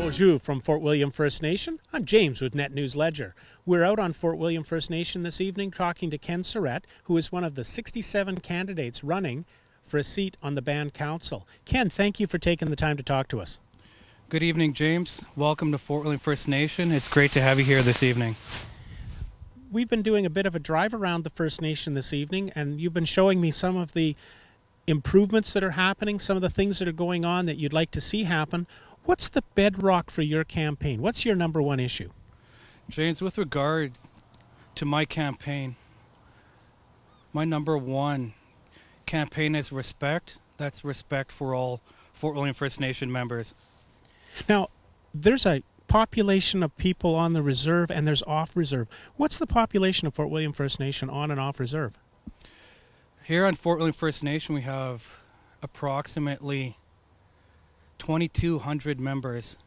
Bonjour from Fort William First Nation. I'm James with Net News Ledger. We're out on Fort William First Nation this evening talking to Ken Cyrette, who is one of the 67 candidates running for a seat on the band council. Ken, thank you for taking the time to talk to us. Good evening, James. Welcome to Fort William First Nation. It's great to have you here this evening. We've been doing a bit of a drive around the First Nation this evening, and you've been showing me some of the improvements that are happening, some of the things that are going on that you'd like to see happen. What's the bedrock for your campaign? What's your number one issue? James, with regard to my campaign, my number one campaign is respect. That's respect for all Fort William First Nation members. Now, there's a population of people on the reserve and there's off reserve. What's the population of Fort William First Nation on and off reserve? Here on Fort William First Nation, we have approximately 2,200 members.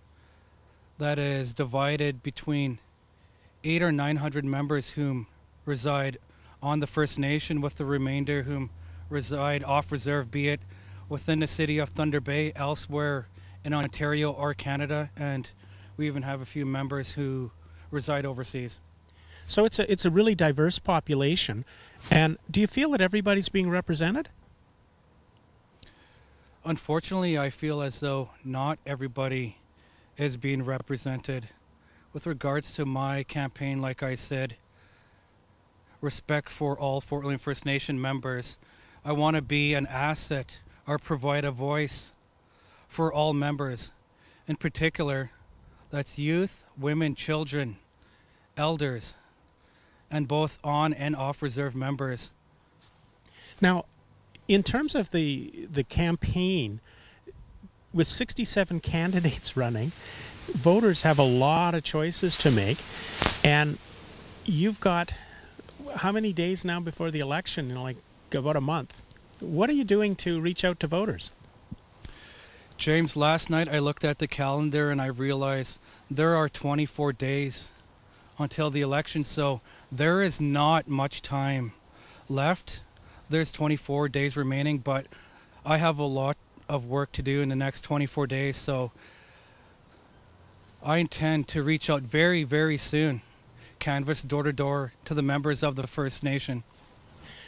That is divided between 800 or 900 members whom reside on the First Nation, with the remainder whom reside off reserve, be it within the city of Thunder Bay, elsewhere in Ontario or Canada, and we even have a few members who reside overseas. So it's a really diverse population. And do you feel that everybody's being represented? Unfortunately, I feel as though not everybody is being represented. With regards to my campaign, like I said, respect for all Fort William First Nation members. I want to be an asset or provide a voice for all members. In particular, that's youth, women, children, elders, and both on and off reserve members. Now, in terms of the campaign, with 67 candidates running, voters have a lot of choices to make, and you've got how many days now before the election? Like about a month. What are you doing to reach out to voters? James, last night I looked at the calendar and I realized there are 24 days until the election, so there is not much time left. There's 24 days remaining, but I have a lot of work to do in the next 24 days, so I intend to reach out very, very soon, canvass door to door to the members of the First Nation.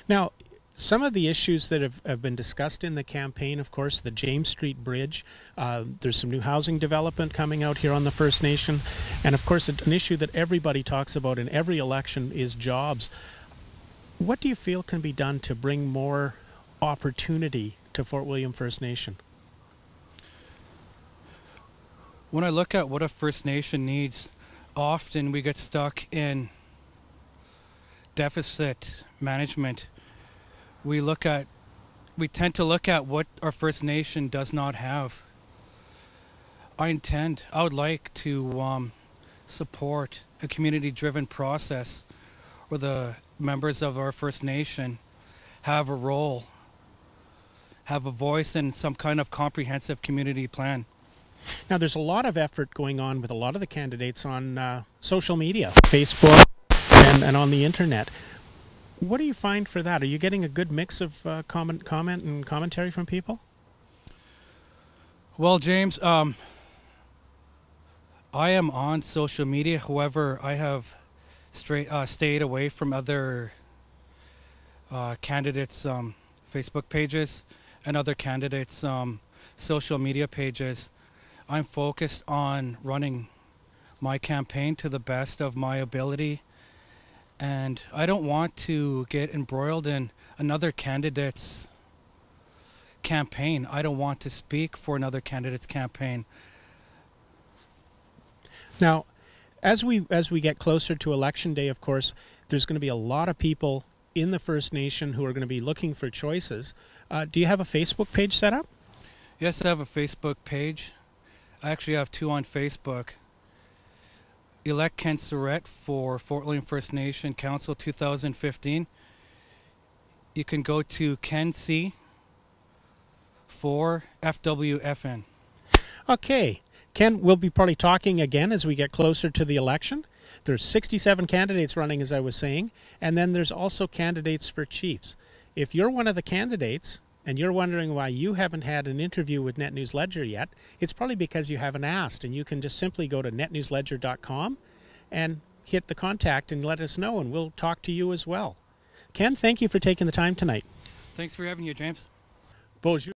Now, some of the issues that have been discussed in the campaign, of course, the James Street Bridge, there's some new housing development coming out here on the First Nation, and of course an issue that everybody talks about in every election is jobs. What do you feel can be done to bring more opportunity to Fort William First Nation? When I look at what a First Nation needs, often we get stuck in deficit management. We tend to look at what our First Nation does not have. I would like to support a community-driven process where the members of our First Nation have a role, have a voice in some kind of comprehensive community plan. Now, there's a lot of effort going on with a lot of the candidates on social media, Facebook and on the internet. What do you find for that? Are you getting a good mix of comment and commentary from people? Well, James, I am on social media. However, I have stayed away from other candidates' Facebook pages and other candidates' social media pages. I'm focused on running my campaign to the best of my ability, and I don't want to get embroiled in another candidate's campaign. I don't want to speak for another candidate's campaign. Now, as we get closer to Election Day, of course, there's going to be a lot of people in the First Nation who are going to be looking for choices. Do you have a Facebook page set up? Yes, I have a Facebook page. I actually have two on Facebook. Elect Ken Cyrette for Fort William First Nation Council 2015. You can go to Ken C for FWFN. Okay. Ken, we'll be probably talking again as we get closer to the election. There's 67 candidates running, as I was saying, and then there's also candidates for chiefs. If you're one of the candidates and you're wondering why you haven't had an interview with Net News Ledger yet, it's probably because you haven't asked, and you can just simply go to netnewsledger.com and hit the contact and let us know, and we'll talk to you as well. Ken, thank you for taking the time tonight. Thanks for having you, James. Bonjour.